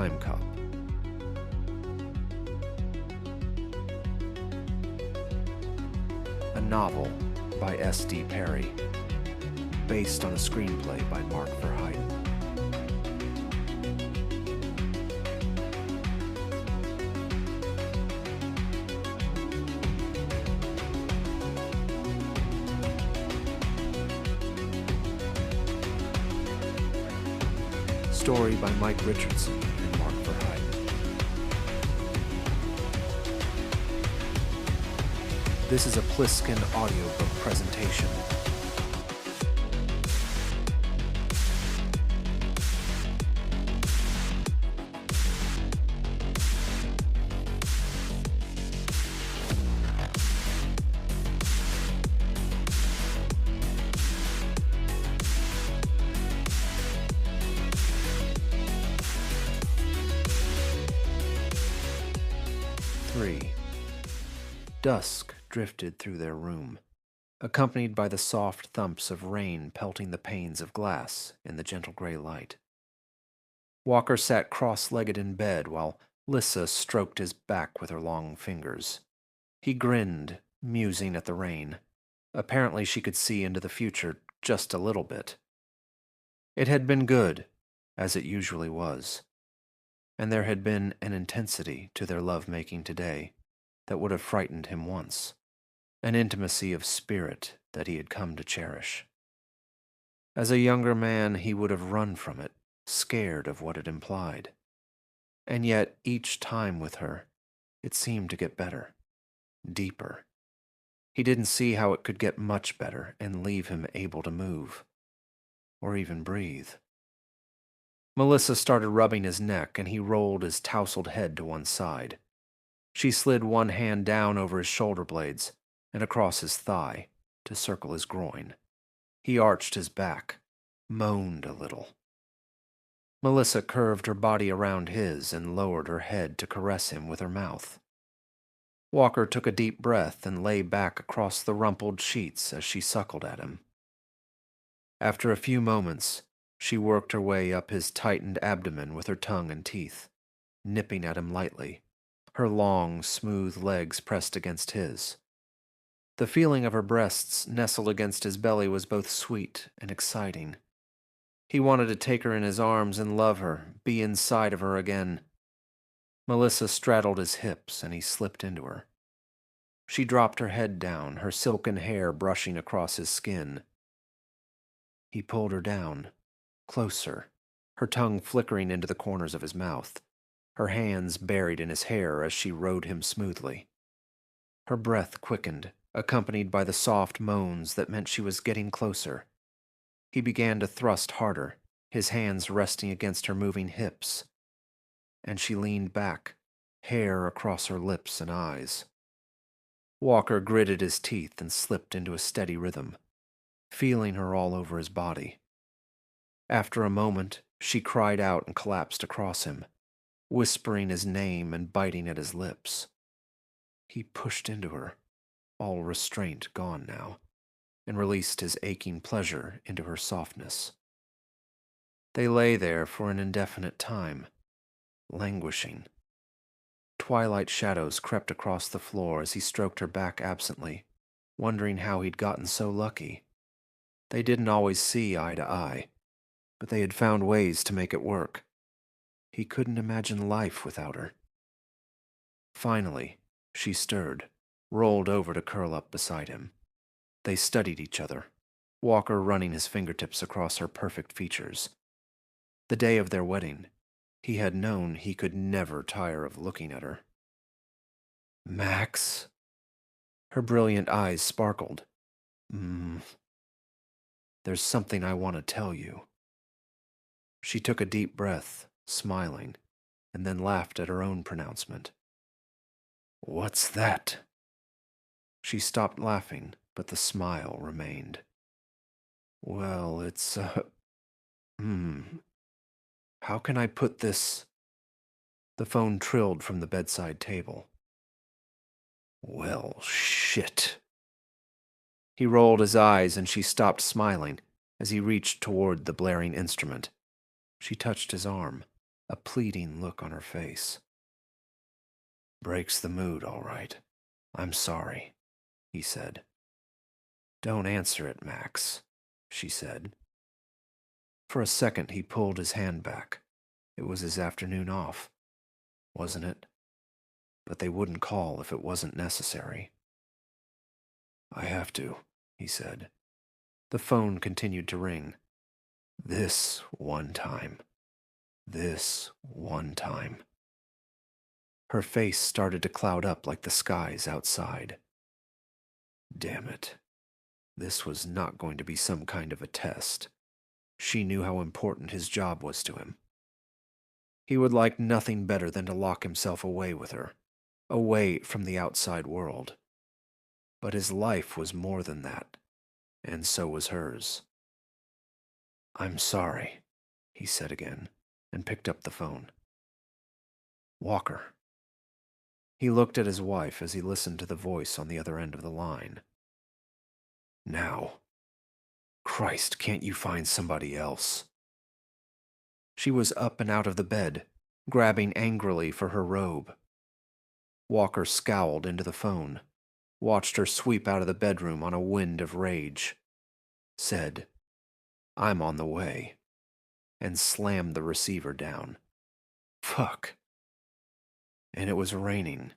Timecop. A novel by S.D. Perry, based on a screenplay by Mark Verheiden. Story by Mike Richardson and Mark Verheiden. This is a Pliskin audiobook presentation. Dusk drifted through their room, accompanied by the soft thumps of rain pelting the panes of glass in the gentle gray light. Walker sat cross-legged in bed while Lissa stroked his back with her long fingers. He grinned, musing at the rain. Apparently she could see into the future just a little bit. It had been good, as it usually was, and there had been an intensity to their love-making today that would have frightened him once, an intimacy of spirit that he had come to cherish. As a younger man, he would have run from it, scared of what it implied. And yet, each time with her, it seemed to get better, deeper. He didn't see how it could get much better and leave him able to move, or even breathe. Melissa started rubbing his neck, and he rolled his tousled head to one side. She slid one hand down over his shoulder blades and across his thigh to circle his groin. He arched his back, moaned a little. Melissa curved her body around his and lowered her head to caress him with her mouth. Walker took a deep breath and lay back across the rumpled sheets as she suckled at him. After a few moments, she worked her way up his tightened abdomen with her tongue and teeth, nipping at him lightly, her long, smooth legs pressed against his. The feeling of her breasts nestled against his belly was both sweet and exciting. He wanted to take her in his arms and love her, be inside of her again. Melissa straddled his hips, and he slipped into her. She dropped her head down, her silken hair brushing across his skin. He pulled her down, closer, her tongue flickering into the corners of his mouth, her hands buried in his hair as she rode him smoothly. Her breath quickened, accompanied by the soft moans that meant she was getting closer. He began to thrust harder, his hands resting against her moving hips, and she leaned back, hair across her lips and eyes. Walker gritted his teeth and slipped into a steady rhythm, feeling her all over his body. After a moment, she cried out and collapsed across him, whispering his name and biting at his lips. He pushed into her, all restraint gone now, and released his aching pleasure into her softness. They lay there for an indefinite time, languishing. Twilight shadows crept across the floor as he stroked her back absently, wondering how he'd gotten so lucky. They didn't always see eye to eye, but they had found ways to make it work. He couldn't imagine life without her. Finally, she stirred, rolled over to curl up beside him. They studied each other, Walker running his fingertips across her perfect features. The day of their wedding, he had known he could never tire of looking at her. "Max?" Her brilliant eyes sparkled. There's something I want to tell you." She took a deep breath, smiling, and then laughed at her own pronouncement. "What's that?" She stopped laughing, but the smile remained. "Well, it's, how can I put this?" The phone trilled from the bedside table. "Well, shit." He rolled his eyes and she stopped smiling as he reached toward the blaring instrument. She touched his arm, a pleading look on her face. "Breaks the mood, all right. I'm sorry," he said. "Don't answer it, Max," she said. For a second, he pulled his hand back. It was his afternoon off, wasn't it? But they wouldn't call if it wasn't necessary. "I have to," he said. The phone continued to ring. This one time. This one time. Her face started to cloud up like the skies outside. Damn it. This was not going to be some kind of a test. She knew how important his job was to him. He would like nothing better than to lock himself away with her, away from the outside world. But his life was more than that, and so was hers. "I'm sorry," he said again, and picked up the phone. "Walker." He looked at his wife as he listened to the voice on the other end of the line. "Now. Christ, can't you find somebody else?" She was up and out of the bed, grabbing angrily for her robe. Walker scowled into the phone, watched her sweep out of the bedroom on a wind of rage, said, "I'm on the way," and slammed the receiver down. Fuck. And it was raining.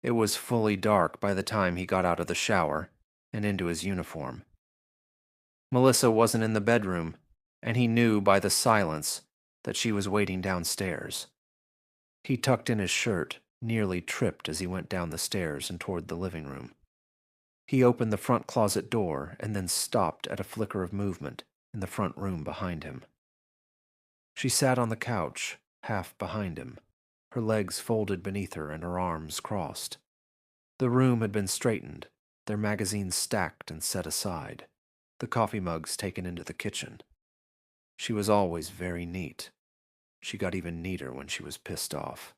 It was fully dark by the time he got out of the shower and into his uniform. Melissa wasn't in the bedroom, and he knew by the silence that she was waiting downstairs. He tucked in his shirt, nearly tripped as he went down the stairs and toward the living room. He opened the front closet door and then stopped at a flicker of movement in the front room behind him. She sat on the couch, half behind him, her legs folded beneath her and her arms crossed. The room had been straightened, their magazines stacked and set aside, the coffee mugs taken into the kitchen. She was always very neat. She got even neater when she was pissed off.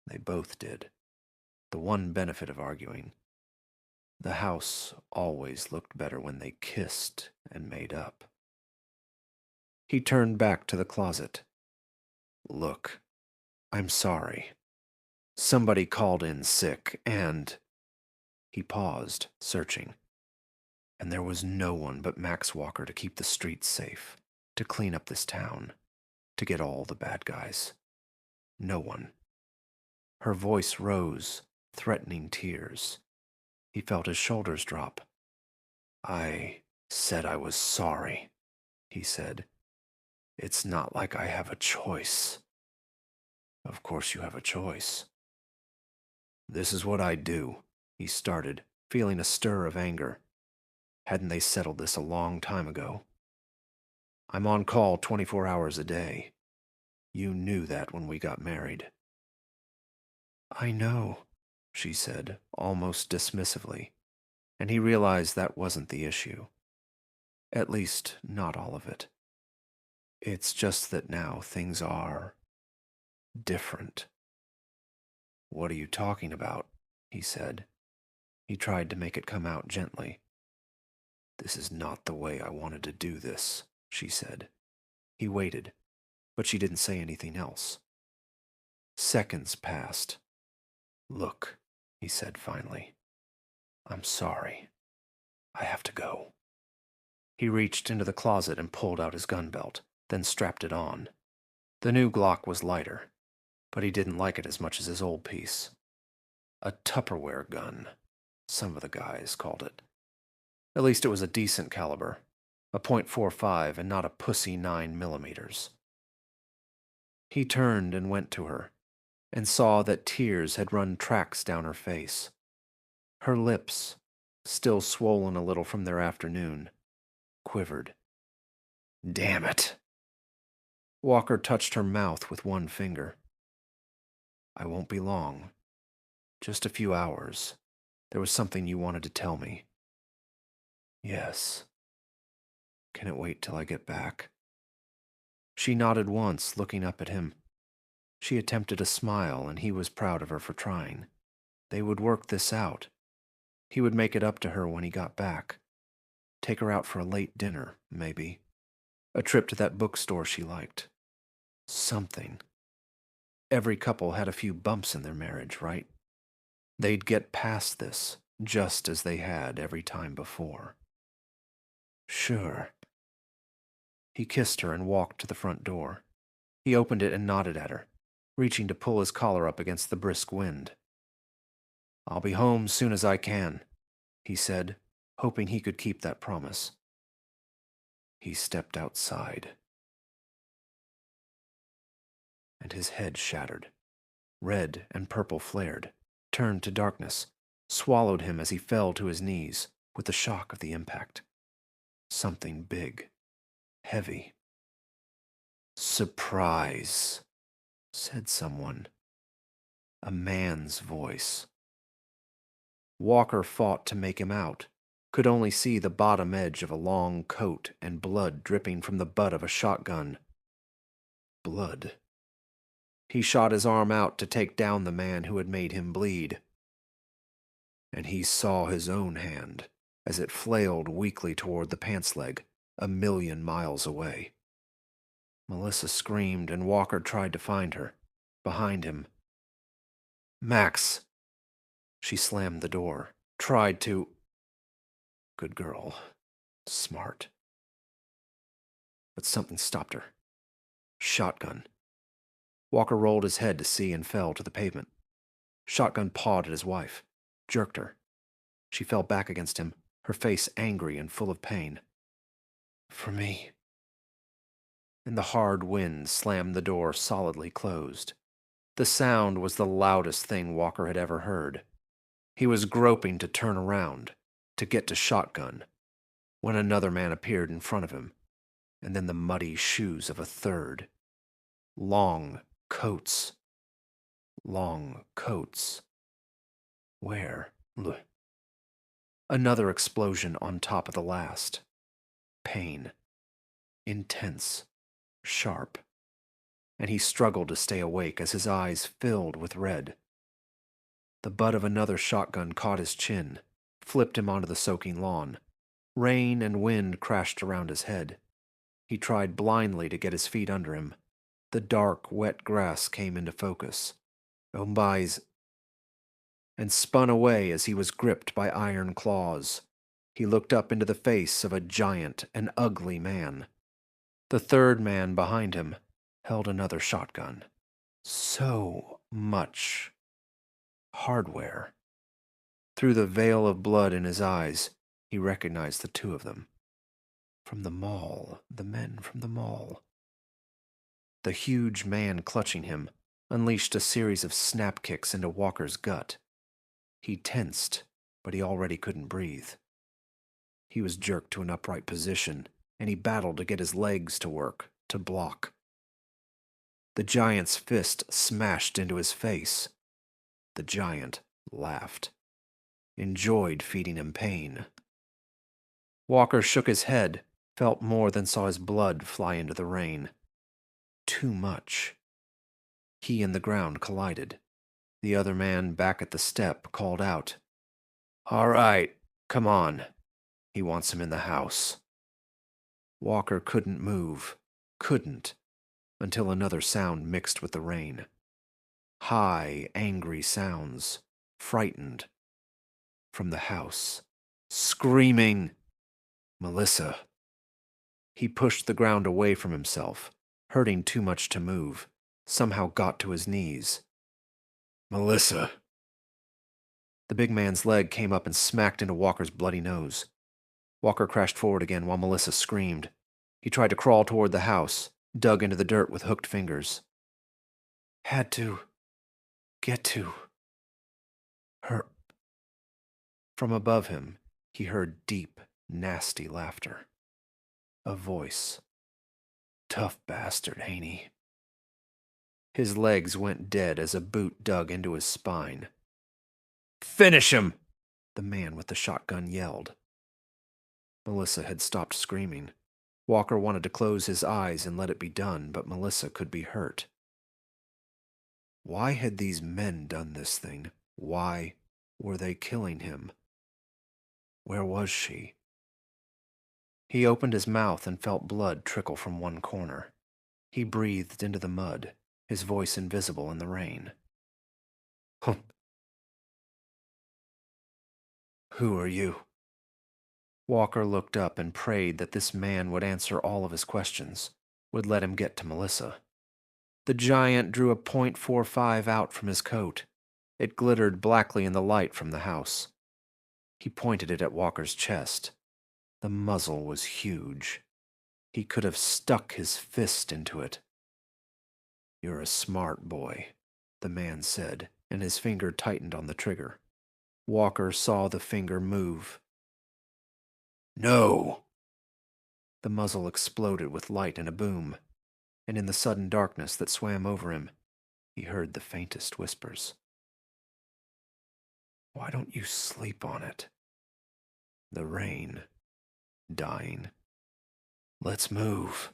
They both did. The one benefit of arguing. The house always looked better when they kissed and made up. He turned back to the closet. "Look, I'm sorry. Somebody called in sick and..." He paused, searching. "And there was no one but Max Walker to keep the streets safe, to clean up this town, to get all the bad guys. No one." Her voice rose, threatening tears. He felt his shoulders drop. "I said I was sorry," he said. "It's not like I have a choice." "Of course you have a choice." "This is what I do," he started, feeling a stir of anger. Hadn't they settled this a long time ago? "I'm on call 24 hours a day. You knew that when we got married." "I know," she said, almost dismissively, and he realized that wasn't the issue. At least, not all of it. It's just that now things are different. "What are you talking about?" he said. He tried to make it come out gently. "This is not the way I wanted to do this," she said. He waited, but she didn't say anything else. Seconds passed. "Look," he said finally. "I'm sorry. I have to go." He reached into the closet and pulled out his gun belt, then strapped it on. The new Glock was lighter, but he didn't like it as much as his old piece. A Tupperware gun, some of the guys called it. At least it was a decent caliber, a .45 and not a pussy 9mm. He turned and went to her, and saw that tears had run tracks down her face. Her lips, still swollen a little from their afternoon, quivered. "Damn it!" Walker touched her mouth with one finger. "I won't be long. Just a few hours. There was something you wanted to tell me." "Yes." "Can it wait till I get back?" She nodded once, looking up at him. She attempted a smile, and he was proud of her for trying. They would work this out. He would make it up to her when he got back. Take her out for a late dinner, maybe. A trip to that bookstore she liked. Something. Every couple had a few bumps in their marriage, right? They'd get past this, just as they had every time before. Sure. He kissed her and walked to the front door. He opened it and nodded at her, reaching to pull his collar up against the brisk wind. "I'll be home soon as I can," he said, hoping he could keep that promise. He stepped outside. And his head shattered. Red and purple flared, turned to darkness, swallowed him as he fell to his knees with the shock of the impact. Something big, heavy. "Surprise," said someone. A man's voice. Walker fought to make him out, could only see the bottom edge of a long coat and blood dripping from the butt of a shotgun. Blood. He shot his arm out to take down the man who had made him bleed. And he saw his own hand as it flailed weakly toward the pants leg, 1,000,000 miles away. Melissa screamed, and Walker tried to find her, behind him. "Max!" She slammed the door, tried to... Good girl. Smart. But something stopped her. Shotgun. Walker rolled his head to see and fell to the pavement. Shotgun pawed at his wife, jerked her. She fell back against him, her face angry and full of pain. "For me." And the hard wind slammed the door solidly closed. The sound was the loudest thing Walker had ever heard. He was groping to turn around, to get to Shotgun, when another man appeared in front of him, and then the muddy shoes of a third. Long coats. Long coats. Where? Another explosion on top of the last. Pain. Intense. Sharp. And he struggled to stay awake as his eyes filled with red. The butt of another shotgun caught his chin, flipped him onto the soaking lawn. Rain and wind crashed around his head. He tried blindly to get his feet under him. The dark, wet grass came into focus. Ombai's... and spun away as he was gripped by iron claws. He looked up into the face of a giant and ugly man. The third man behind him held another shotgun. So much hardware. Through the veil of blood in his eyes, he recognized the two of them. From the mall, the men from the mall. The huge man clutching him unleashed a series of snap kicks into Walker's gut. He tensed, but he already couldn't breathe. He was jerked to an upright position, and he battled to get his legs to work, to block. The giant's fist smashed into his face. The giant laughed, enjoyed feeding him pain. Walker shook his head, felt more than saw his blood fly into the rain. Too much. He and the ground collided. The other man back at the step called out, "All right, come on. He wants him in the house." Walker couldn't move, couldn't, until another sound mixed with the rain. High, angry sounds, frightened. From the house, screaming, "Melissa." He pushed the ground away from himself, hurting too much to move, somehow got to his knees. "Melissa." The big man's leg came up and smacked into Walker's bloody nose. Walker crashed forward again while Melissa screamed. He tried to crawl toward the house, dug into the dirt with hooked fingers. Had to get to her. From above him, he heard deep, nasty laughter. A voice. "Tough bastard, ain't he?" His legs went dead as a boot dug into his spine. "Finish him!" the man with the shotgun yelled. Melissa had stopped screaming. Walker wanted to close his eyes and let it be done, but Melissa could be hurt. Why had these men done this thing? Why were they killing him? Where was she? He opened his mouth and felt blood trickle from one corner. He breathed into the mud, his voice invisible in the rain. Who are you? Walker looked up and prayed that this man would answer all of his questions, would let him get to Melissa. The giant drew a .45 out from his coat. It glittered blackly in the light from the house. He pointed it at Walker's chest. The muzzle was huge. He could have stuck his fist into it. You're a smart boy, the man said, and his finger tightened on the trigger. Walker saw the finger move. No! The muzzle exploded with light and a boom, and in the sudden darkness that swam over him, he heard the faintest whispers. Why don't you sleep on it? The rain. Dying. Let's move.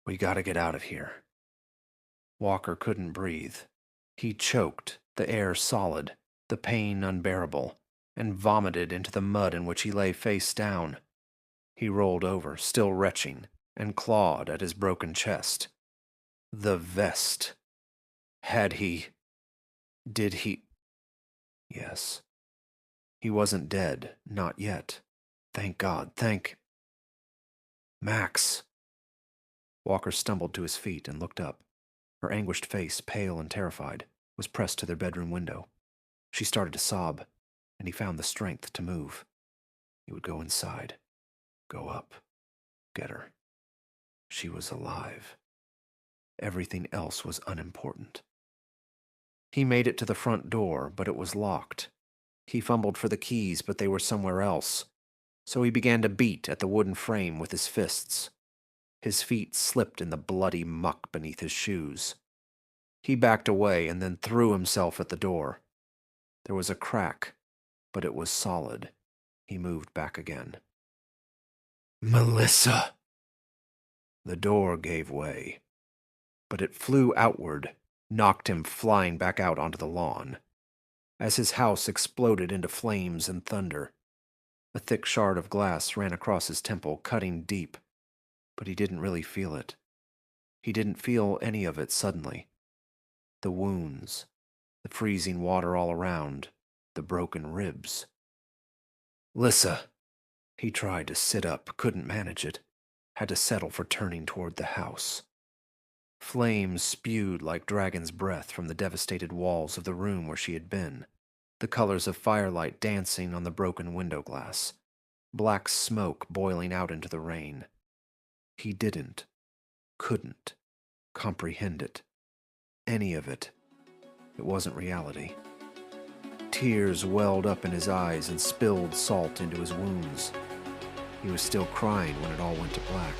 We gotta get out of here. Walker couldn't breathe. He choked, the air solid, the pain unbearable, and vomited into the mud in which he lay face down. He rolled over, still retching, and clawed at his broken chest. The vest. Had he... Did he... Yes. He wasn't dead, not yet. Thank God, Max. Walker stumbled to his feet and looked up. Her anguished face, pale and terrified, was pressed to their bedroom window. She started to sob, and he found the strength to move. He would go inside, go up, get her. She was alive. Everything else was unimportant. He made it to the front door, but it was locked. He fumbled for the keys, but they were somewhere else. So he began to beat at the wooden frame with his fists. His feet slipped in the bloody muck beneath his shoes. He backed away and then threw himself at the door. There was a crack, but it was solid. He moved back again. Melissa! The door gave way, but it flew outward, knocked him flying back out onto the lawn. As his house exploded into flames and thunder, a thick shard of glass ran across his temple, cutting deep, but he didn't really feel it. He didn't feel any of it suddenly. The wounds, the freezing water all around, the broken ribs. Lissa! He tried to sit up, couldn't manage it, had to settle for turning toward the house. Flames spewed like dragon's breath from the devastated walls of the room where she had been, the colors of firelight dancing on the broken window glass, black smoke boiling out into the rain. He couldn't comprehend it. Any of it. It wasn't reality. Tears welled up in his eyes and spilled salt into his wounds. He was still crying when it all went to black.